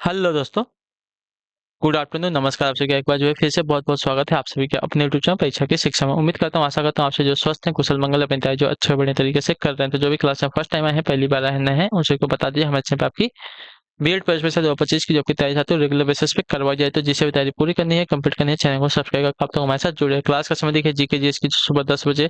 Hello दोस्तों। Good afternoon, नमस्कार। आप सभी का एक बार जो है फिर से बहुत बहुत स्वागत है आप सभी के अपने यूट्यूब चैनल परीक्षा की शिक्षा में। उम्मीद करता हूँ, आशा करता हूँ आपसे जो स्वस्थ हैं, कुशल मंगल अपनी तैयारी जो अच्छे बड़े तरीके से कर रहे हैं। तो जो भी क्लास में फर्स्ट टाइम आए हैं, पहली बार आए नए हैं, उन सभी को बता दीजिए हमारे चैनल पे आपकी बीएड परीक्षा 2025 की जो आपकी तैयारी चाहते हो रेगुलर बेसिस पे करवाई जाए। तो जिसे भी तैयारी पूरी करनी है, कंप्लीट करनी है, चैनल को सब्सक्राइब करके आप तक हमारे साथ जुड़े। क्लास का समय देखिए, जीके जीएस की सुबह 10 बजे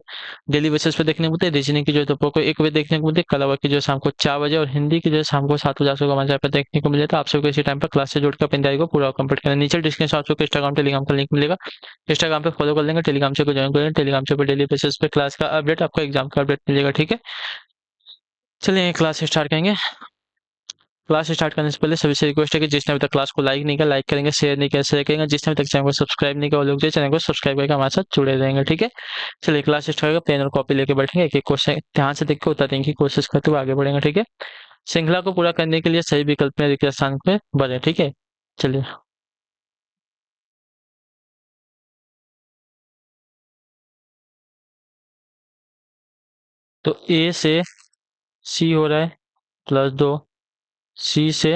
डेली बेसिस पे देखने को मिलते हैं। रीजनिंग की जो है दोपहर को 1 बजे देखने को मिलती है। कला की जो है शाम को 4 बजे, और हिंदी की जो है शाम को 7 बजे आप सबको हमारे चैनल पर देखने को मिले। तो आप सबको इसी टाइम पर क्लास से जुड़कर अपनी तैयारी को पूरा कंप्लीट करना है। नीचे डिस्क्रिप्शन आप सबको इंस्टाग्राम टेलीग्राम का लिंक मिलेगा। इंस्टाग्राम पे फॉलो कर लेंगे, टेलीग्राम से ज्वाइन कर लेंगे। टेलीग्राम से डेली बेसिस पे क्लास का अपडेट, आपको एग्जाम का अपडेट मिलेगा। ठीक है, चलिए क्लास स्टार्ट करेंगे। क्लास स्टार्ट करने से पहले सभी से रिक्वेस्ट है कि जिसने अभी तक क्लास को लाइक नहीं किया, लाइक करेंगे, शेयर नहीं किया, शेयर करेंगे। जिसने अभी तक चैनल को सब्सक्राइब नहीं किया, वो लोग जो चैनल को सब्सक्राइब करके हमारे साथ जुड़े रहेंगे। ठीक है, चलिए क्लास स्टार्ट करेंगे। पेन और कॉपी लेके बैठेंगे, एक एक क्वेश्चन ध्यान से देख के उत्तर देने की कोशिश करते हुए आगे बढ़ेंगे। ठीक है, श्रृंखला को पूरा करने के लिए सही विकल्प में रिक्त स्थान पे भरें। ठीक है, चलिए। तो ए से सी हो रहा है +2, सी से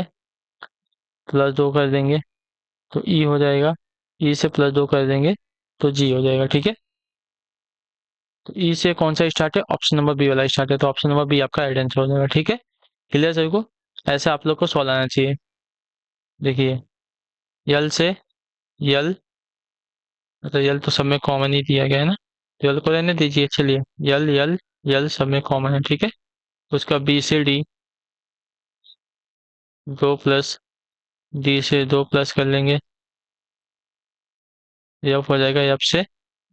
+2 कर देंगे तो ई हो जाएगा, ई से +2 कर देंगे तो जी हो जाएगा। ठीक है, तो ई से कौन सा स्टार्ट है? ऑप्शन नंबर बी वाला स्टार्ट है, तो ऑप्शन नंबर बी आपका राइट आंसर हो जाएगा। ठीक है, क्लियर सभी को? ऐसे आप लोग को सॉल्व आना चाहिए। देखिए, यल से यल, मतलब यल तो सब में कॉमन ही दिया गया है ना, तो यल को रहने दीजिए। चलिए, यल यल यल सब में कॉमन है। ठीक है, उसका बी से डी 2+, डी से 2+ कर लेंगे, एफ हो जाएगा, एफ से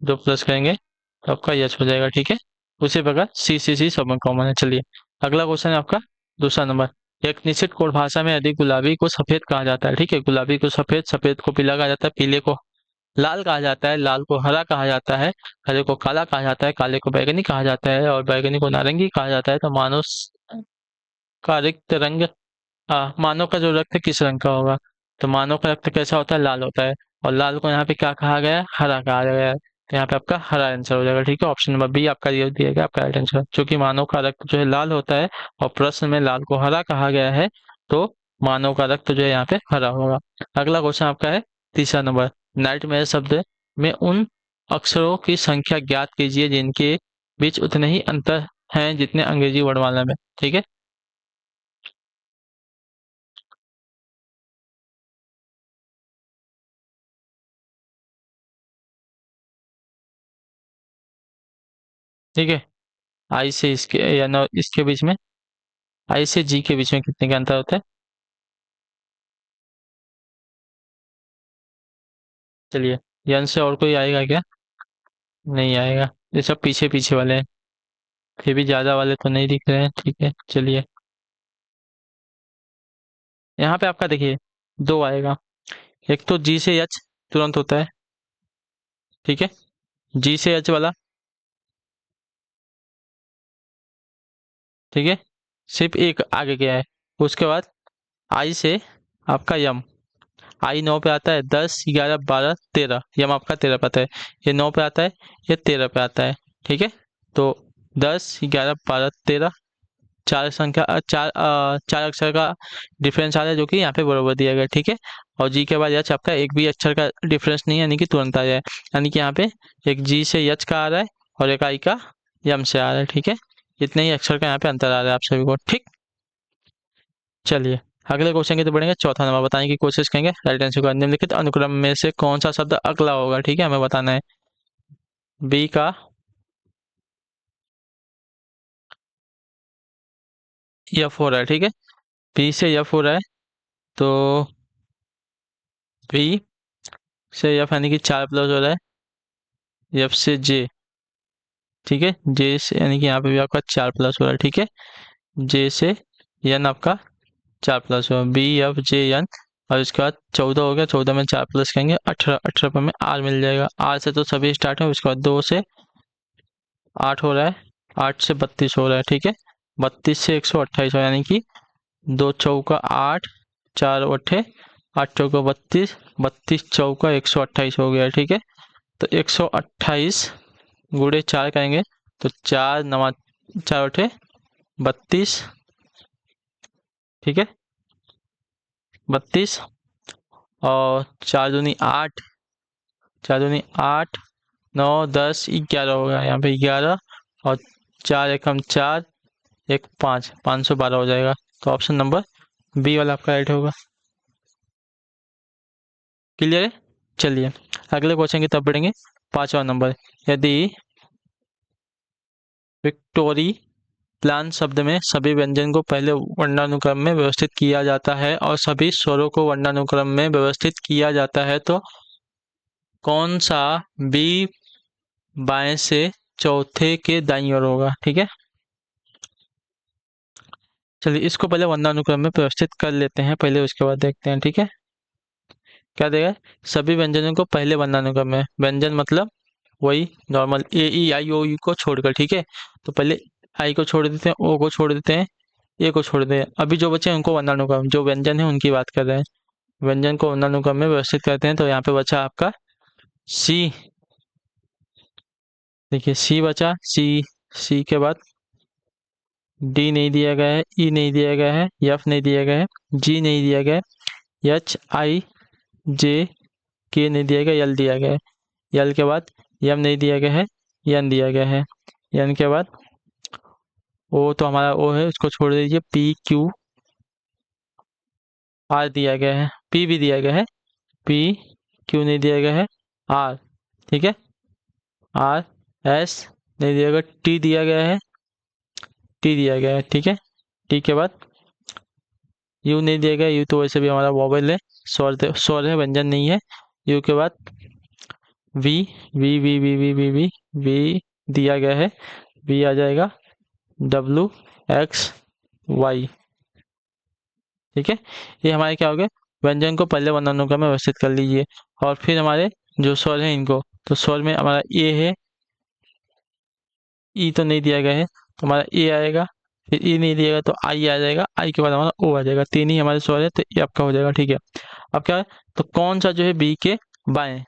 2+ करेंगे तो आपका यच हो जाएगा। ठीक है, उसी प्रकार सी सब में कॉमन है। चलिए, अगला क्वेश्चन है आपका दूसरा नंबर। एक निश्चित कोड भाषा में यदि गुलाबी को सफेद कहा जाता है, ठीक है, गुलाबी को सफेद, सफेद को पीला कहा जाता है, पीले को लाल कहा जाता है, लाल को हरा कहा जाता है, हरे को काला कहा जाता है, काले को बैगनी कहा जाता है, और बैगनी को नारंगी कहा जाता है, तो मानव का रिक्त रंग, मानव का जो रक्त किस रंग का होगा? तो मानव का रक्त कैसा होता है? लाल होता है। और लाल को यहाँ पे क्या कहा गया है? हरा कहा गया है। तो यहाँ पे आपका हरा आंसर हो जाएगा। ठीक है, ऑप्शन नंबर बी आपका ये दिया गया आपका राइट आंसर, क्योंकि मानव का रक्त जो है लाल होता है और प्रश्न में लाल को हरा कहा गया है, तो मानव का रक्त जो है यहाँ पे हरा होगा। अगला क्वेश्चन आपका है तीसरा नंबर। नाइटमेयर शब्द में उन अक्षरों की संख्या ज्ञात कीजिए जिनके बीच उतने ही अंतर हैं जितने अंग्रेजी वर्णमाला में। ठीक है, ठीक है। आई से इसके या नो इसके बीच में, आई से जी के बीच में कितने का अंतर होता है? चलिए, यन से और कोई आएगा क्या? नहीं आएगा, ये सब पीछे पीछे वाले हैं। फिर भी ज्यादा वाले तो नहीं दिख रहे हैं। ठीक है, चलिए, यहाँ पे आपका देखिए दो आएगा। एक तो जी से एच तुरंत होता है। ठीक है, जी से एच वाला। ठीक है, सिर्फ एक आगे गया है। उसके बाद आई से आपका यम, आई 9 पे आता है, 10 11 12 13, यम आपका 13 पे आता है। ये 9 पे आता है, ये 13 पे आता है। ठीक है, तो 10 11 12 13, चार संख्या चार अक्षर का डिफरेंस आ रहा है, जो कि यहाँ पे बराबर दिया गया है। ठीक है, और जी के बाद यच आपका एक भी अक्षर का डिफरेंस नहीं है, यानी कि तुरंत आ जाए। यानी कि यहाँ पे एक जी से यच का आ रहा है और एक आई का यम से आ रहा है। ठीक है, इतने ही अक्षर का यहाँ पे अंतर आ रहा है आप सभी को। ठीक, चलिए अगले क्वेश्चन की तो बढ़ेंगे। चौथा नंबर बताने की कोशिश करेंगे। राइट आंसर का निम्नलिखित अनुक्रम में से कौन सा शब्द अगला होगा? ठीक है, हमें बताना है। बी का एफ हो रहा है। ठीक है, बी से एफ हो रहा है, तो बी से एफ यानी कि 4+ हो रहा है, एफ से जे। ठीक है, जे से यानी कि यहाँ पे भी आपका 4+ हो रहा है। ठीक है, जे से एन आपका 4+ हुआ, बी एफ जे एन, और इसके बाद 14 हो गया। 14 में 4+ करेंगे 18, 18 पर हमें आर मिल जाएगा। आर से तो सभी स्टार्ट है। उसके बाद 2 से 8 हो रहा है, 8 से 32 हो रहा है। ठीक है, 32 से 128 हो, यानी कि 2 चौका 8, 4 अट्ठे 8 चौका 32, 32 चौका 128 हो गया। ठीक है, तो 128 गुणे 4 करेंगे तो 4 नवा 4 अट्ठे 32। ठीक है, 32 और 4 दूनी 8, 4 दूनी 8, 9, 10, 11 होगा यहाँ पे 11 और 4 एकम 4, एक 5, 512 हो जाएगा। तो ऑप्शन नंबर बी वाला आपका राइट होगा। क्लियर है? चलिए अगले क्वेश्चन की तरफ बढ़ेंगे। 5वां नंबर, यदि विक्टोरी प्लान शब्द में सभी व्यंजन को पहले वर्णानुक्रम में व्यवस्थित किया जाता है और सभी स्वरों को वर्णानुक्रम में व्यवस्थित किया जाता है तो कौन सा बी बाएं से चौथे के दाईं ओर होगा? ठीक है, चलिए इसको पहले वर्णानुक्रम में व्यवस्थित कर लेते हैं पहले, उसके बाद देखते हैं। ठीक है, क्या देगा? सभी व्यंजनों को पहले वर्णानुक्रम में, व्यंजन मतलब वही normal A E I O you को छोड़कर। ठीक है, तो पहले आई को छोड़ देते हैं, ओ को छोड़ देते हैं, ए को छोड़ देते हैं, अभी जो बचे हैं उनको वर्णानुक्रम, जो व्यंजन है उनकी बात कर रहे हैं, व्यंजन को वर्णानुक्रम में व्यवस्थित करते हैं। तो यहाँ पे बचा आपका सी। देखिए सी बचा, सी, सी के बाद डी नहीं दिया गया है, ई नहीं दिया गया है, एफ नहीं दिया गया है, जी नहीं दिया गया है, एच आई जे के नहीं दिया गया, एल दिया गया है, एल के बाद एम नहीं दिया गया है, एन दिया गया है, एन के बाद ओ तो हमारा ओ है, उसको छोड़ दीजिए, पी क्यू आर दिया गया है, पी भी दिया गया है, पी क्यू नहीं दिया गया है, आर, ठीक है, आर एस नहीं दिया गया, टी दिया गया है, टी दिया गया है, ठीक है, टी के बाद यू नहीं दिया गया, यू तो वैसे भी हमारा वोवेल है, स्वर है, व्यंजन नहीं है। यू के बाद वी, वी दिया गया है, वी आ जाएगा, डब्लू एक्स वाई, ठीक है। ये हमारे क्या हो गए? व्यंजन को पहले वर्णानुक्रम में व्यवस्थित कर लीजिए और फिर हमारे जो स्वर हैं इनको, तो स्वर में हमारा ए है, ई तो नहीं दिया गया है तो हमारा ए आएगा, फिर ई नहीं दिया गया तो आई आ जाएगा, आई के बाद हमारा ओ आ जाएगा, तीन ही हमारे स्वर है तो ये आपका हो जाएगा। ठीक है, अब क्या है? तो कौन सा जो है बी के बाएं,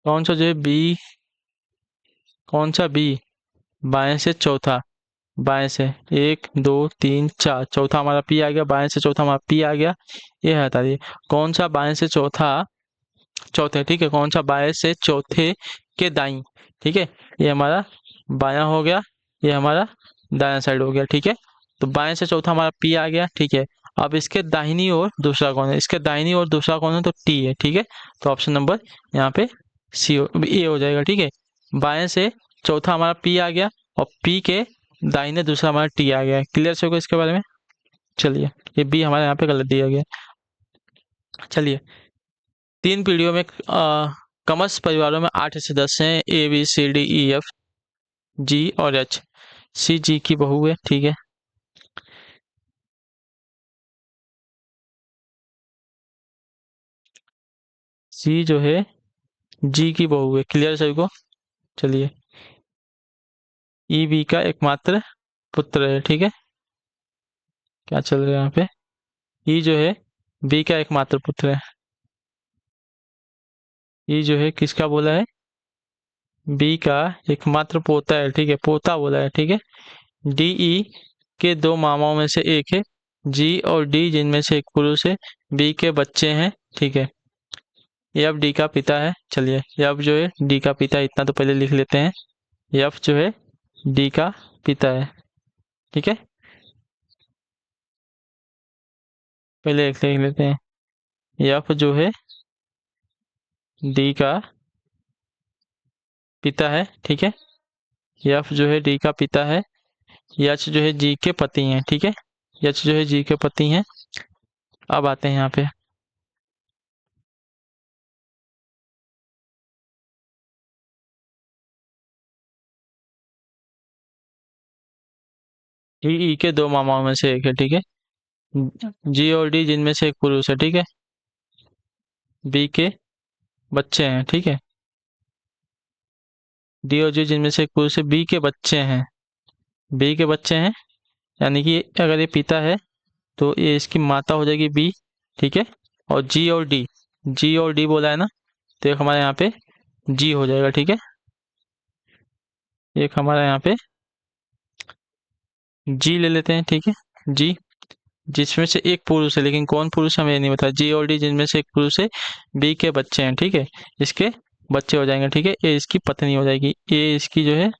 कौन सा जो है बी, कौन सा बी बाएं से चौथा, बाएं से एक दो तीन चार, चौथा हमारा पी आ गया, बाएं से चौथा हमारा पी आ गया, ये हटा दिए। कौन सा बाएं से चौथा, चौथे, ठीक है, कौन सा बाएं से चौथे के दाई, ठीक है, ये हमारा बायां हो गया, ये हमारा दायां साइड हो गया। ठीक है, तो बाएं से चौथा हमारा पी आ गया। ठीक है, अब इसके दाहिनी ओर दूसरा कौन है? इसके दाहिनी ओर दूसरा कौन है? तो टी है। ठीक है, तो ऑप्शन नंबर यहाँ पे सी ए हो जाएगा। ठीक है, बाएं से चौथा हमारा पी आ गया और पी के दाहिने दूसरा हमारा टी आ गया। क्लियर से होगा इसके बारे में? चलिए, ये बी हमारे यहाँ पे गलत दिया गया। चलिए, 3 पीढ़ियों में कमस परिवारों में 8 सदस्य हैं, A B C D E F G और एच। सी जी की बहू है। ठीक है, सी जो है जी की बहू है। क्लियर सभी को? चलिए, ई बी का एकमात्र पुत्र है। ठीक है, क्या चल रहा है यहाँ पे? ई जो है बी का एकमात्र पुत्र है। ई जो है किसका बोला है? बी का एकमात्र पोता है। ठीक है, पोता बोला है। ठीक है, डी ई के दो मामाओं में से एक है, जी और डी जिनमें से एक पुरुष है, बी के बच्चे हैं। ठीक है, एफ डी का पिता है। चलिए, एफ जो है डी का पिता है, इतना तो पहले लिख लेते हैं। एफ जो है डी का पिता है। ठीक है, पहले लिख लेते हैं, एफ जो है डी का पिता है। ठीक है, एफ जो है डी का पिता है, एच जो है जी के पति हैं। ठीक है, एच जो है जी के पति हैं। अब आते हैं यहाँ पे, जी ई के दो मामाओं में से एक है। ठीक है, जी और डी जिनमें से एक पुरुष है। ठीक है, बी के बच्चे हैं। ठीक है, डी और जी जिनमें से एक पुरुष है, बी के बच्चे हैं, बी के बच्चे हैं, यानी कि अगर ये पिता है तो ये इसकी माता हो जाएगी बी। ठीक है, और जी और डी, जी और डी बोला है ना, तो एक हमारे यहाँ पे जी हो जाएगा। ठीक है, एक हमारा यहाँ पे जी ले लेते हैं, ठीक है। जी, जिसमें से एक पुरुष है, लेकिन कौन पुरुष हमें नहीं पता। जी और डी जिनमें से एक पुरुष है, बी के बच्चे हैं, ठीक है। इसके बच्चे हो जाएंगे, ठीक है। ए इसकी पत्नी हो जाएगी, ए इसकी जो है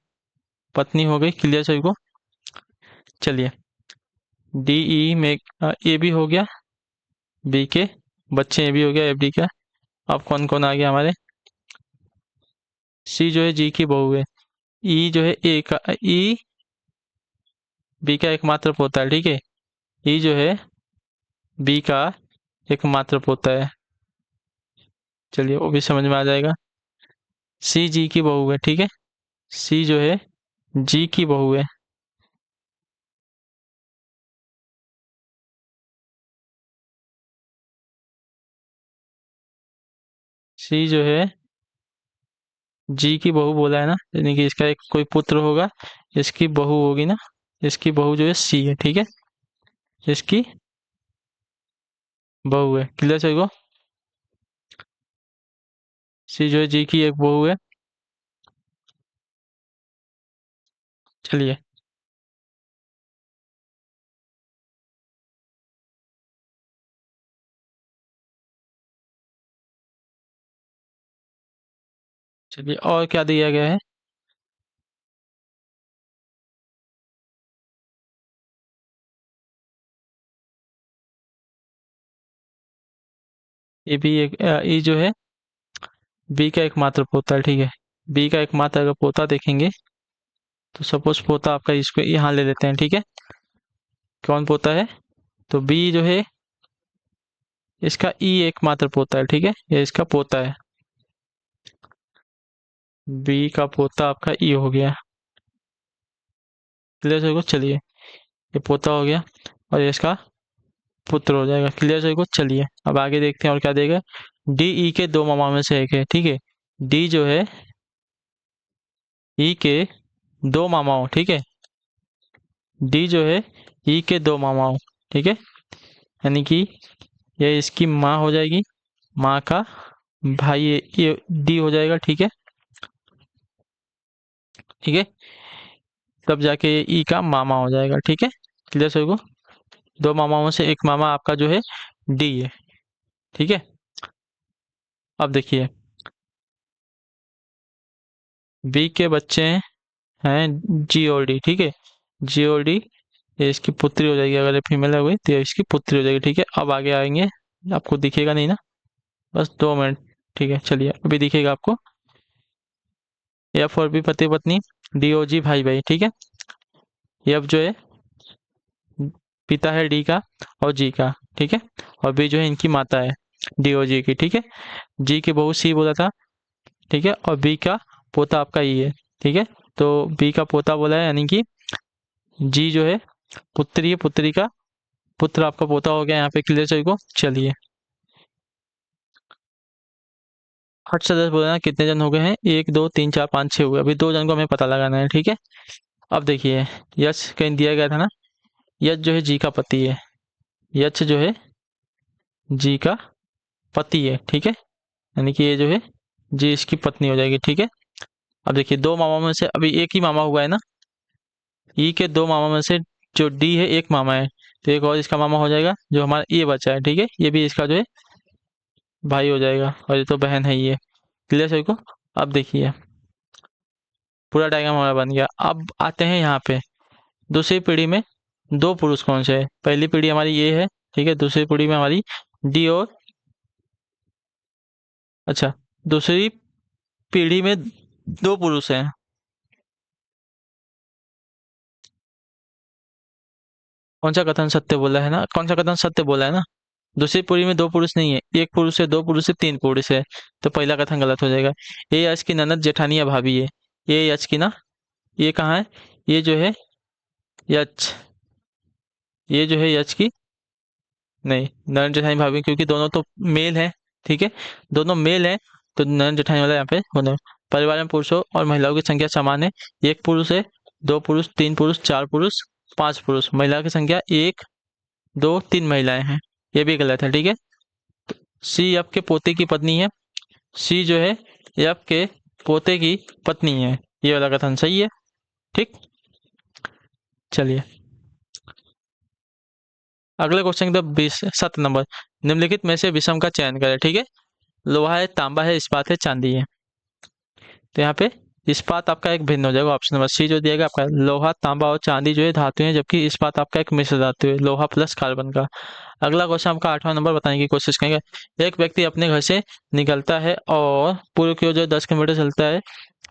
पत्नी हो गई। क्लियर सभी को? चलिए, डी ई में ए भी हो गया, बी के बच्चे ए भी हो गया, एफ डी का। अब कौन कौन आ गया हमारे? सी जो है जी की बहू है, ई जो है ए का, ई बी का एकमात्र पोता है, ठीक है। ई जो है बी का एकमात्र पोता है। चलिए, वो भी समझ में आ जाएगा। सी जी की बहू है, ठीक है। सी जो है जी की बहू है। सी जो है जी की बहू बोला है ना, यानी कि इसका एक कोई पुत्र होगा, इसकी बहू होगी ना। इसकी बहू जो है सी है, ठीक है। इसकी बहू है। क्लियर सभी को? सी जो है जी की एक बहू है। चलिए, चलिए और क्या दिया गया है? ये भी एक ये जो है बी का एकमात्र पोता है, ठीक है। बी का एकमात्र अगर पोता देखेंगे, तो सपोज पोता आपका इसको यहाँ ले लेते हैं, ठीक है। कौन पोता है? तो बी जो है इसका ई एकमात्र पोता है, ठीक है। ये इसका पोता है। बी का पोता आपका ई हो गया। क्लियर सभी को? चलिए, ये पोता हो गया और ये इसका पुत्र हो जाएगा। क्लियर सभी को? चलिए, अब आगे देखते हैं और क्या देगा। डी ई के दो मामा में से एक है, ठीक है। डी जो है ई के दो मामाओं, ठीक है। डी जो है ई के दो मामाओं, ठीक है। यानी कि ये इसकी माँ हो जाएगी, माँ का भाई ये डी हो जाएगा, ठीक है। ठीक है, तब जाके ये ई का मामा हो जाएगा, ठीक है। क्लियर सभी को? दो मामाओं से एक मामा आपका जो है डी है, ठीक है। अब देखिए, बी के बच्चे हैं जी और डी, ठीक है। जी और डी, ये इसकी पुत्री हो जाएगी। अगर ये फीमेल है हुई तो ये इसकी पुत्री हो जाएगी, ठीक है। अब आगे आएंगे, आपको दिखेगा नहीं ना, बस 2 मिनट, ठीक है। चलिए, अभी दिखेगा आपको। एफ और बी पति पत्नी, डी ओ जी भाई भाई, ठीक है। एफ जो है पिता है डी का और जी का, ठीक है। और बी जो है इनकी माता है, डी और जी की, ठीक है। जी की बहू सी बोला था, ठीक है। और बी का पोता आपका ई है, ठीक है। तो बी का पोता बोला है, यानी कि जी जो है पुत्री है, पुत्री का पुत्र आपका पोता हो गया यहाँ पे। क्लियर सभी को? चलिए, 8 सदस्य बोला ना, कितने जन हो गए हैं? 1 2 3 4 5 6 हुए। अभी 2 जन को हमें पता लगाना है, ठीक है। अब देखिए, यश कहीं दिया गया था ना, यश जो है जी का पति है। यश जो है जी का पति है, ठीक है। यानी कि ये जो है जी इसकी पत्नी हो जाएगी, ठीक है। अब देखिए, दो मामा में से अभी एक ही मामा हुआ है ना। ई के दो मामा में से जो डी है एक मामा है, तो एक और इसका मामा हो जाएगा, जो हमारा ये बचा है, ठीक है। ये भी इसका जो है भाई हो जाएगा, और ये तो बहन है ये। क्लियर सभी को? अब देखिए, पूरा डायग्राम हमारा बन गया। अब आते हैं यहाँ पे दूसरी पीढ़ी में दो पुरुष कौन से है। पहली पीढ़ी हमारी ये है, ठीक है। दूसरी पीढ़ी में हमारी डी और, अच्छा, दूसरी पीढ़ी में दो पुरुष हैं। कौन सा कथन सत्य बोला है ना, कौन सा कथन सत्य बोला है ना? दूसरी पीढ़ी में दो पुरुष नहीं है, एक पुरुष है, दो पुरुष है, तीन पुरुष है। तो पहला कथन गलत हो जाएगा। ये यश की ननद जेठानी या भाभी है। ये यश की ना, ये कहाँ है? ये जो है यश, ये जो है यश की नहीं, ननद जेठानी भाभी, क्योंकि दोनों तो मेल है, ठीक है। दोनों मेल है, तो ननद जेठानी वाला यहाँ पे होना। परिवार में पुरुषों और महिलाओं की संख्या समान है। एक पुरुष है, दो पुरुष, तीन पुरुष, चार पुरुष, पांच पुरुष। महिला की संख्या एक, दो, तीन महिलाएं हैं। ये भी गलत है, ठीक है। सी एफ के पोते की पत्नी है। सी जो है एफ के पोते की पत्नी है। ये वाला कथन सही है, ठीक। चलिए, अगले क्वेश्चन का 7 नंबर, निम्नलिखित में से विषम का चयन करें। ठीक है, लोहा है, तांबा है, इस्पात है, चांदी है। तो यहाँ पे इस्पात आपका एक भिन्न हो जाएगा, ऑप्शन नंबर सी जो दिया गया आपका। लोहा, तांबा और चांदी जो है धातु है, जबकि इस्पात आपका एक मिश्र धातु है, लोहा प्लस कार्बन का। अगला क्वेश्चन आपका 8वां नंबर बताने की कोशिश करेंगे। एक व्यक्ति अपने घर से निकलता है और पूर्व की ओर जो 10 किलोमीटर चलता है,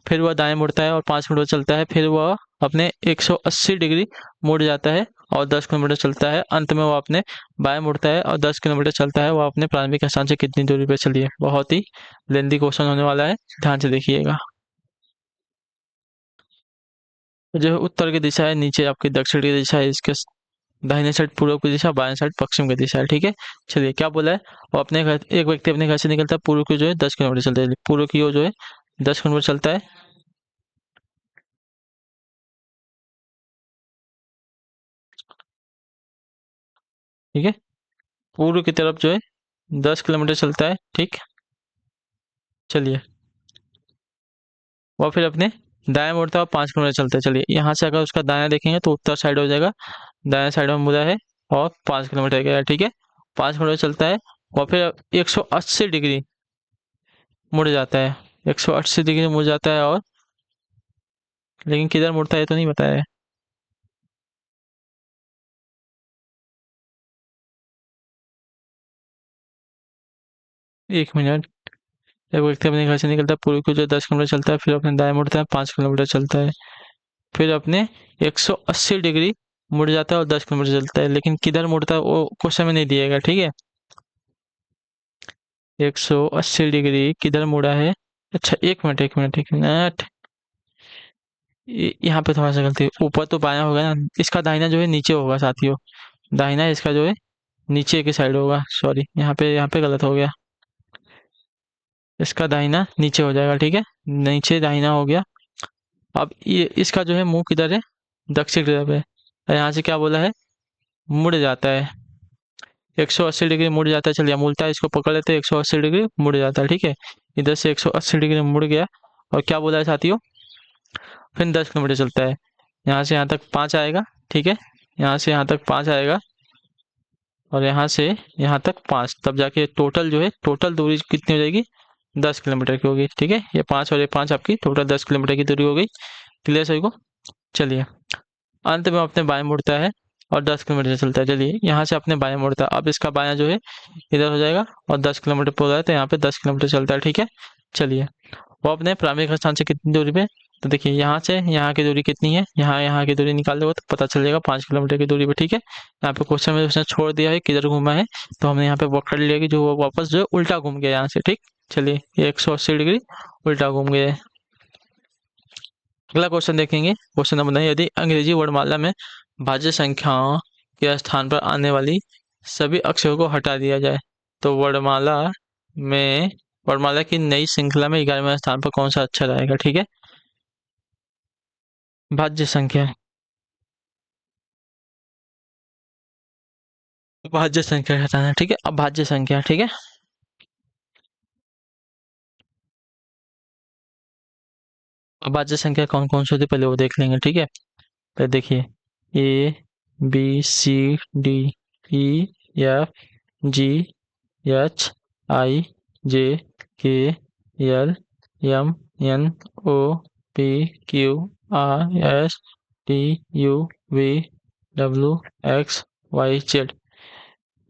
फिर वह दाएं मुड़ता है और 5 किलोमीटर चलता है, फिर वह अपने 180 डिग्री मुड़ जाता है और 10 किलोमीटर चलता है। अंत में वह अपने बाएं मुड़ता है और 10 किलोमीटर चलता है। वह अपने प्रारंभिक स्थान से कितनी दूरी पर चली है। बहुत ही लेंदी क्वेश्चन होने वाला है, ध्यान से देखिएगा। जो है उत्तर की दिशा है, नीचे आपकी दक्षिण की दिशा है, इसके दाहिने साइड पूर्व की दिशा, बाएं साइड पश्चिम की दिशा है। ठीक है, चलिए क्या बोला है। वो अपने घर, एक व्यक्ति अपने घर से निकलता है, पूर्व की जो है 10 किलोमीटर चलता है, पूर्व की ओर जो है 10 किलोमीटर चलता है। ठीक है, पूर्व की तरफ जो है 10 किलोमीटर चलता है। ठीक, चलिए वह फिर अपने दाएं मुड़ता है और 5 किलोमीटर चलता है। चलिए यहाँ से अगर उसका दायां देखेंगे तो उत्तर साइड हो जाएगा, दाएं साइड में मुड़ा है और 5 किलोमीटर गया। ठीक है, 5 किलोमीटर चलता है और फिर 180 डिग्री मुड़ जाता है, 180 डिग्री मुड़ जाता है। और लेकिन किधर मुड़ता है तो नहीं बताया है। 1 मिनट। एक व्यक्ति अपने घर से निकलता है, पूर्व की जो 10 किलोमीटर चलता है, फिर अपने दाएं मुड़ता है, 5 किलोमीटर चलता है, फिर अपने 180 डिग्री मुड़ जाता है और 10 किलोमीटर चलता है। लेकिन किधर मुड़ता है वो क्वेश्चन में नहीं दिएगा। ठीक है, 180 डिग्री किधर मुड़ा है। अच्छा, 1 मिनट 1 मिनट 1 मिनट, यहाँ पे थोड़ा सा गलती, ऊपर तो बायां होगा ना, इसका दाहिना जो है नीचे होगा साथियों। दाहिना इसका जो है नीचे की साइड होगा, सॉरी यहाँ पे गलत हो गया। इसका दाहिना नीचे हो जाएगा। ठीक है, नीचे दाहिना हो गया। अब ये इसका जो है मुंह किधर है, दक्षिण की तरफ है। और यहाँ से क्या बोला है, मुड़ जाता है, 180 डिग्री मुड़ जाता है। चलिए मूलता है, इसको पकड़ लेते हैं, 180 डिग्री मुड़ जाता है। ठीक है, इधर से 180 डिग्री मुड़ गया। और क्या बोला है साथियों, फिर 10 किलोमीटर चलता है। यहाँ से यहाँ तक 5 आएगा। ठीक है, यहाँ से यहाँ तक 5 आएगा और यहाँ से यहाँ तक 5, तब जाके टोटल जो है, टोटल दूरी कितनी हो जाएगी, 10 किलोमीटर की होगी। ठीक है, ये 5 और ये 5 आपकी टोटल 10 किलोमीटर की दूरी हो गई। क्लियर सभी को। चलिए अंत में अपने बाएं मुड़ता है और 10 किलोमीटर चलता है। चलिए यहाँ से अपने बाएं मुड़ता है, अब इसका बायां जो है इधर हो जाएगा और 10 किलोमीटर पर हो रहा है, तो यहाँ पे 10 किलोमीटर चलता है। ठीक है, चलिए वो अपने प्रारंभिक स्थान से कितनी दूरी पे, तो देखिए यहाँ से यहाँ की दूरी कितनी है, यहाँ की दूरी निकाल दोगे तो पता चल जाएगा 5 किलोमीटर की दूरी पे। ठीक है, यहाँ पे क्वेश्चन में उसने छोड़ दिया है किधर घूमा है, तो हमने यहाँ पे पकड़ लिया कि जो वो वापस जो है उल्टा घूम गया यहाँ से। ठीक, चलिए ये 180 डिग्री उल्टा घूम गया है। अगला क्वेश्चन देखेंगे, क्वेश्चन नंबर 9, यदि अंग्रेजी वर्णमाला में भाज्य संख्याओं के स्थान पर आने वाली सभी अक्षरों को हटा दिया जाए तो में वर्णमाला की नई श्रृंखला में 11वें स्थान पर कौन सा अक्षर आएगा। ठीक है, भाज्य संख्या, भाज्य संख्या हटाना। ठीक है, अब भाज्य संख्या। ठीक है, अब भाज्य संख्या कौन कौन सी होती है पहले वो देख लेंगे। ठीक है, पहले देखिए, A B C D E F G H I J K L M N O P Q R S T U V W X Y Z.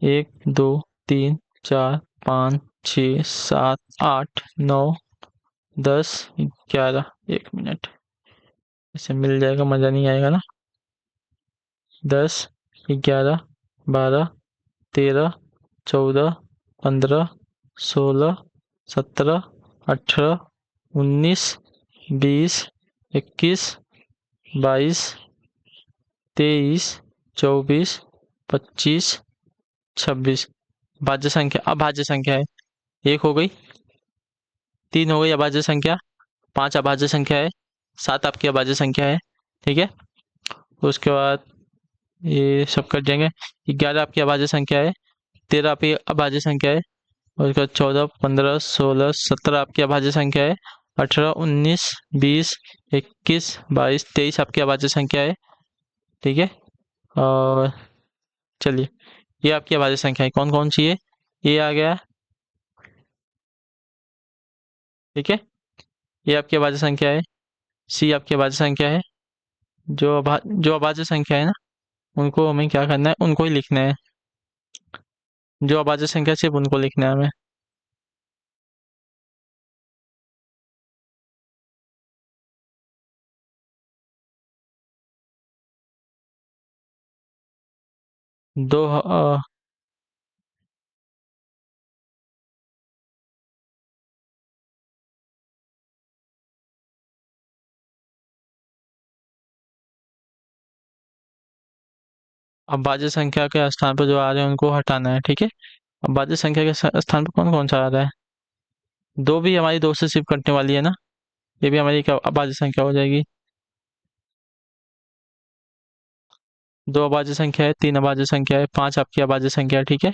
1 2 3 4 5 6 7 8 9 10 11। 1 minute, इसे मिल जाएगा, मज़ा नहीं आएगा ना। 10 11 12 13 14 15 16 17 18 19 20 21 22 23 24 25 26। भाज्य संख्या, अभाज्य संख्या है। 1 हो गई, 3 हो गई अभाज्य संख्या, 5 अभाज्य संख्या है, 7 आपकी अभाज्य संख्या है। ठीक है, उसके बाद ये सब कट जाएंगे। 11 आपकी अभाज्य संख्या है, 13 आपकी अभाज्य संख्या है, और उसके बाद 14 15 16 17 आपकी अभाज्य संख्या है, 18 19 20 21 22 23 आपकी अभाज्य संख्या है। ठीक है, और चलिए ये आपकी अभाज्य संख्या है, कौन कौन सी है? ए आ गया, ठीक है, ये आपकी अभाज्य संख्या है। सी आपकी अभाज्य संख्या है। जो अभाज्य संख्या है ना, उनको हमें क्या करना है, उनको ही लिखना है। जो अभाज्य संख्या सिर्फ उनको लिखना है हमें। दो अभाज्य संख्या के स्थान पर जो आ रहे हैं उनको हटाना है, ठीक है। अभाज्य संख्या के स्थान पर कौन कौन सा आ रहा है? दो भी हमारी दो से शिफ्ट करने वाली है ना, ये भी हमारी क्या अभाज्य संख्या हो जाएगी। दो अभाज्य संख्या है, तीन अभाज्य संख्या है, पांच आपकी अभाज्य संख्या है, ठीक है।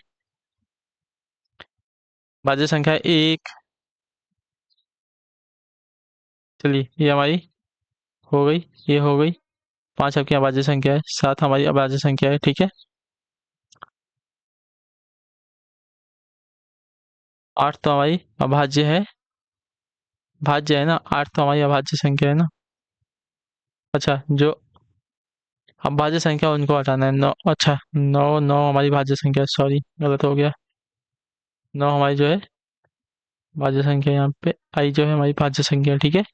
अभाज्य संख्या है एक, चलिए ये हमारी हो गई, ये हो गई। पांच आपकी अभाज्य संख्या है, सात हमारी अभाज्य संख्या है, ठीक है। आठ तो हमारी अभाज्य है, भाज्य है ना, आठ तो हमारी अभाज्य संख्या है ना। अच्छा, जो अभाज्य संख्या उनको हटाना है, नौ, अच्छा नौ, नौ हमारी भाज्य संख्या है, सॉरी गलत हो गया। नौ हमारी जो है भाज्य संख्या, यहाँ पे आई जो है हमारी भाज्य संख्या, ठीक है।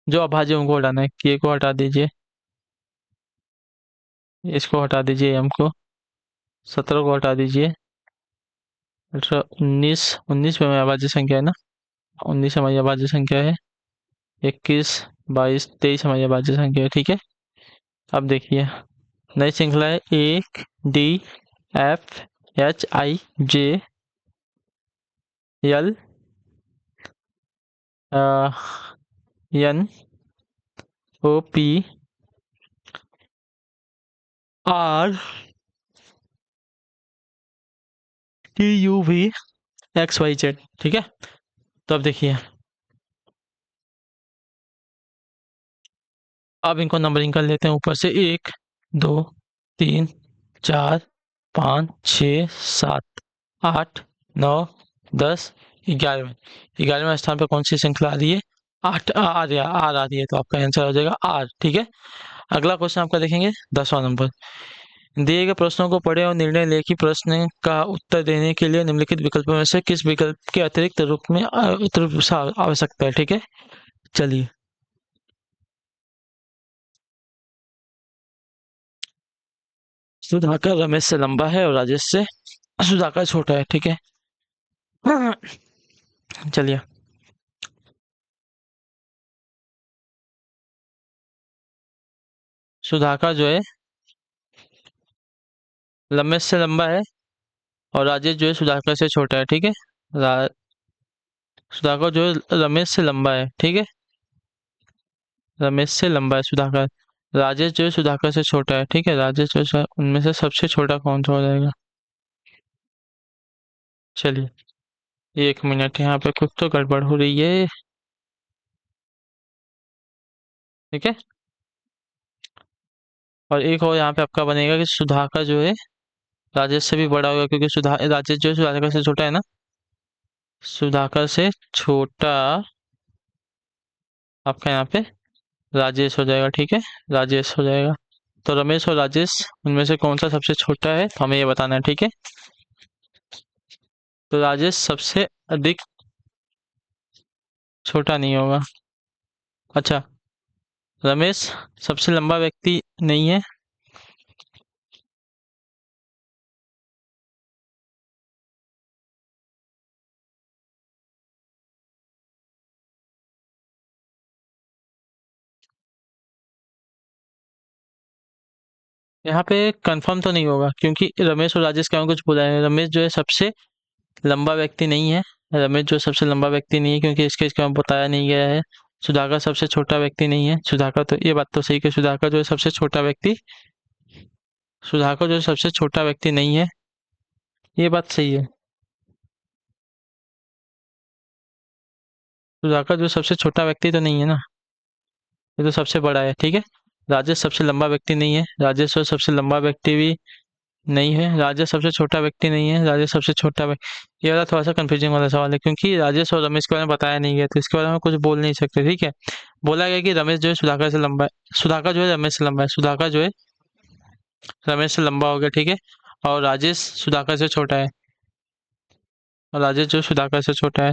जो अभाज्य उनको हटाना है, के को हटा दीजिए, इसको हटा दीजिए, एम को, 17 को हटा दीजिए, 19, 19 में हमारी अभाज्य संख्या है ना, 19 हमारी अभाज्य संख्या है, 21, 22, 23 हमारी अभाज्य संख्या है, ठीक है। अब देखिए, नई श्रृंखला है, A D F H I J L N O P R T U V X Y Z, ठीक है। तो अब देखिए, अब इनको नंबरिंग कर लेते हैं ऊपर से, एक, दो, तीन, चार, पाँच, छ, सात, आठ, नौ, 10, 11। 11वें स्थान पर कौन सी श्रृंखला आ रही है? आठ आर आ रही है, तो आपका आंसर हो जाएगा आर, ठीक है। अगला क्वेश्चन आपका देखेंगे 10वां नंबर। दिए गए प्रश्नों को पढ़ें और निर्णय लें कि प्रश्न का उत्तर देने के लिए निम्नलिखित विकल्पों में से किस विकल्प के अतिरिक्त रूप में आवश्यकता है, ठीक है। चलिए, सुधाकर रमेश से लंबा है और राजेश से सुधाकर छोटा है, ठीक है। चलिए, सुधाकर जो है रमेश से लंबा है और राजेश जो है सुधाकर से छोटा है, ठीक है। सुधाकर जो है रमेश से लंबा है, ठीक है। रमेश से लंबा है सुधाकर। राजेश जो है सुधाकर से छोटा है, ठीक है। राजेश जो है उनमें से सबसे छोटा कौन सा हो जाएगा? चलिए, एक मिनट, यहाँ पे कुछ तो गड़बड़ हो रही है, ठीक है। और एक और यहाँ पे आपका बनेगा कि सुधाकर जो है राजेश से भी बड़ा होगा, क्योंकि राजेश जो है सुधाकर से छोटा है ना। सुधाकर से छोटा आपका यहाँ पे राजेश हो जाएगा, ठीक है। राजेश हो जाएगा। तो रमेश और राजेश उनमें से कौन सा सबसे छोटा है, तो हमें ये बताना है, ठीक है। तो राजेश सबसे अधिक छोटा नहीं होगा। अच्छा, रमेश सबसे लंबा व्यक्ति नहीं है। यहाँ पे कंफर्म तो नहीं होगा, क्योंकि रमेश और राजेश क्या कुछ बोला है। रमेश जो है सबसे लंबा व्यक्ति नहीं है। रमेश जो सबसे लंबा व्यक्ति नहीं है, क्योंकि इसके इसका बताया नहीं गया है। सुधाकर सबसे छोटा व्यक्ति नहीं है। सुधाकर, तो ये बात तो सही कि सुधाकर जो है सबसे छोटा व्यक्ति, सुधाकर जो है सबसे छोटा व्यक्ति नहीं है, ये बात सही है। सुधाकर जो सबसे छोटा व्यक्ति तो नहीं है ना, ये तो सबसे बड़ा है, ठीक है। राजेश सबसे लंबा व्यक्ति नहीं है। राजेश जो सबसे लंबा व्यक्ति भी नहीं है। राजेश सबसे छोटा व्यक्ति नहीं है। राजेश सबसे छोटा व्यक्ति, ये वाला थोड़ा सा कंफ्यूजिंग वाला सवाल है, क्योंकि राजेश और रमेश के बारे में बताया नहीं गया, तो इसके बारे में कुछ बोल नहीं सकते। ठीक है, बोला गया कि रमेश जो है सुधाकर से लंबा है, सुधाकर जो है रमेश से लंबा है, सुधाकर जो है रमेश से लंबा हो गया। ठीक है, और राजेश सुधाकर से छोटा है, और राजेश जो सुधाकर से छोटा है।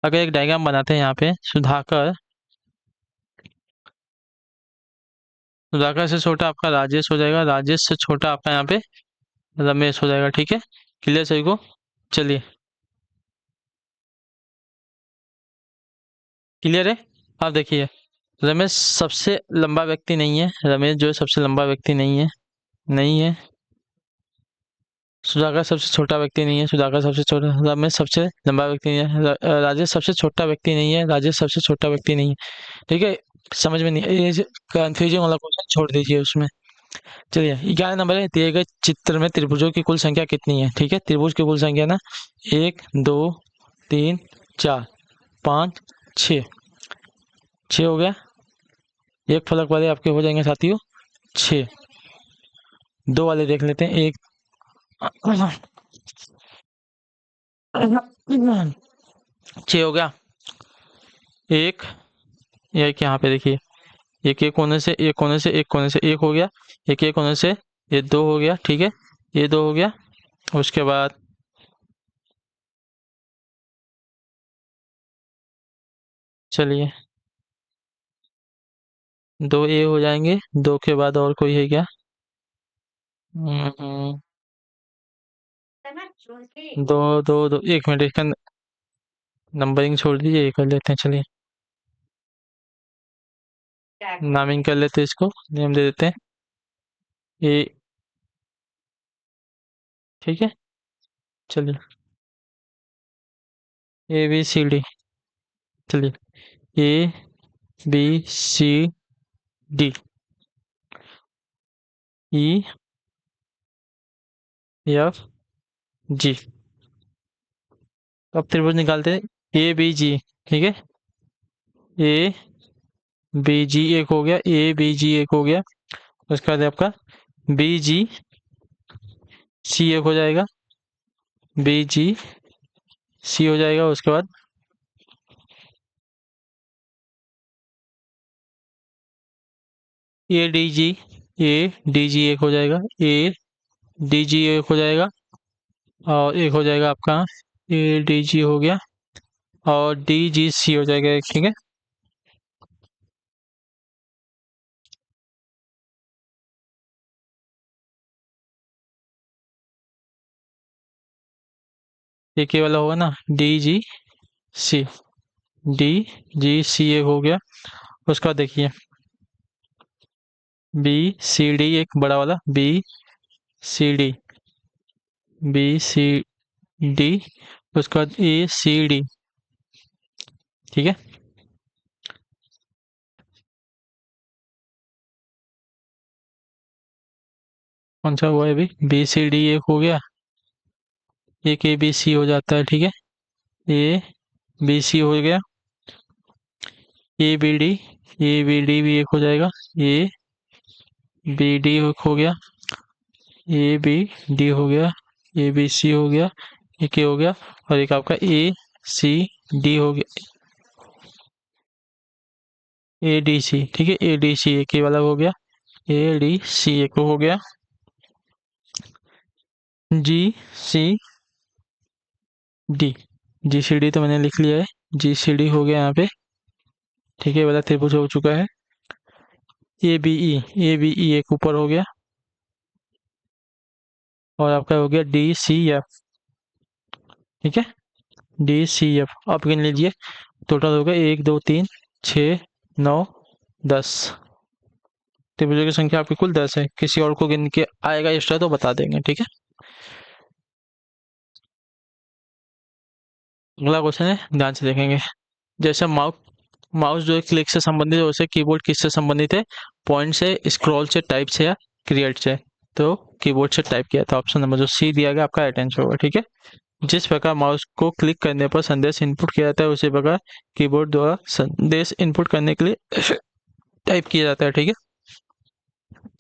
अगर एक डायग्राम बनाते हैं यहाँ पे, सुधाकर से छोटा आपका राजेश हो जाएगा, राजेश से छोटा आपका यहाँ पे रमेश हो जाएगा। ठीक है, क्लियर सभी को? चलिए, क्लियर है? आप देखिए, रमेश सबसे लंबा व्यक्ति नहीं है, रमेश जो है सबसे लंबा व्यक्ति नहीं है, नहीं है। सुधाकर सबसे छोटा व्यक्ति नहीं है, सुधाकर सबसे छोटा, रमेश सबसे लंबा व्यक्ति नहीं है, राजेश सबसे छोटा व्यक्ति नहीं है, राजेश सबसे छोटा व्यक्ति नहीं है। ठीक है, समझ में नहीं, ये कंफ्यूजन वाला क्वेश्चन छोड़ दीजिए उसमें। चलिए, 11 नंबर है, दिए गए चित्र में त्रिभुजों की कुल संख्या कितनी है? ठीक है, त्रिभुज की कुल संख्या ना 1 2 3 4 5 6, 6 हो गया। एक फलक वाले आपके हो जाएंगे साथियों 6। दो वाले देख लेते हैं, एक 6 हो गया। एक यहाँ पे देखिए, एक एक कोने से एक कोने से एक कोने से एक हो गया, एक एक कोने से ये 2 हो गया। ठीक है, ये 2 हो गया। उसके बाद चलिए 2 ये हो जाएंगे, 2 के बाद और कोई है क्या? हम्म, 2 2 2, 1 मिनट, इसका नंबरिंग छोड़ दीजिए, ये कर लेते हैं। चलिए, नामिंग कर लेते हैं, इसको नेम दे देते हैं ए। ठीक है, चलिए ABCD। चलिए ABCDEFG। अब त्रिभुज निकालते हैं ABG। ठीक है, ABG एक हो गया, ABG एक हो गया। उसके बाद आपका BGC एक हो जाएगा, BGC हो जाएगा। उसके बाद ADG एक हो जाएगा, ADG एक हो जाएगा, और एक हो जाएगा आपका ADG हो गया, और DGC हो जाएगा एक। ठीक है, एक ये वाला होगा ना DGC, DGC एक हो गया। उसका देखिए BCD एक बड़ा वाला, BCD, BCD। उसके बाद ACD। ठीक है, कौन सा हुआ है अभी? BCD एक हो गया, एक ABC हो जाता है। ठीक है, ABC हो गया, ABD, ABD भी एक हो जाएगा, ABD एक हो गया, ABD हो गया, ABC हो गया, एक ये हो गया, और एक आपका ACD हो गया, ADC। ठीक है, ADC एक ये वाला हो गया, ADC एक हो गया, GCD, GCD तो मैंने लिख लिया है, GCD हो गया यहाँ पे। ठीक है, वाला त्रिभुज हो चुका है। ABE एक ऊपर हो गया, और आपका हो गया DCF। ठीक है, DCF आप गिन लीजिए, टोटल होगा 1 2 3 6 9 10। त्रिभुजों की संख्या आपकी कुल 10 है। किसी और को गिन के आएगा एक्स्ट्रा तो बता देंगे। ठीक है, अगला क्वेश्चन है, ध्यान से देखेंगे। जैसे माउस माउस जो है क्लिक से संबंधित है, वैसे कीबोर्ड किससे संबंधित है? पॉइंट से, स्क्रॉल से, टाइप से, या क्रिएट से? तो कीबोर्ड से टाइप किया था, ऑप्शन नंबर जो सी दिया गया आपका राइट आंसर होगा। ठीक है, जिस प्रकार माउस को क्लिक करने पर संदेश इनपुट किया जाता है, उसी प्रकार कीबोर्ड द्वारा संदेश इनपुट करने के लिए टाइप किया जाता है। ठीक है,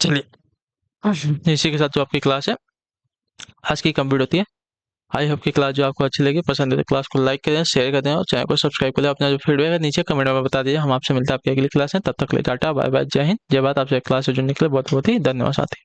चलिए इसी के साथ जो आपकी क्लास है आज की कंप्लीट होती है। आई होप की क्लास जो आपको अच्छी लगी, पसंद है तो क्लास को लाइक करें, शेयर कर दें और चैनल को सब्सक्राइब कर लें। अपना जो फीडबैक है नीचे कमेंट में बता दीजिए। हम आपसे मिलते हैं आपकी अगली क्लास में। तब तक के लिए टाटा बाय बाय, जय हिंद, जय भारत। आपसे क्लास से जुड़ने के लिए बहुत बहुत ही धन्यवाद साथी।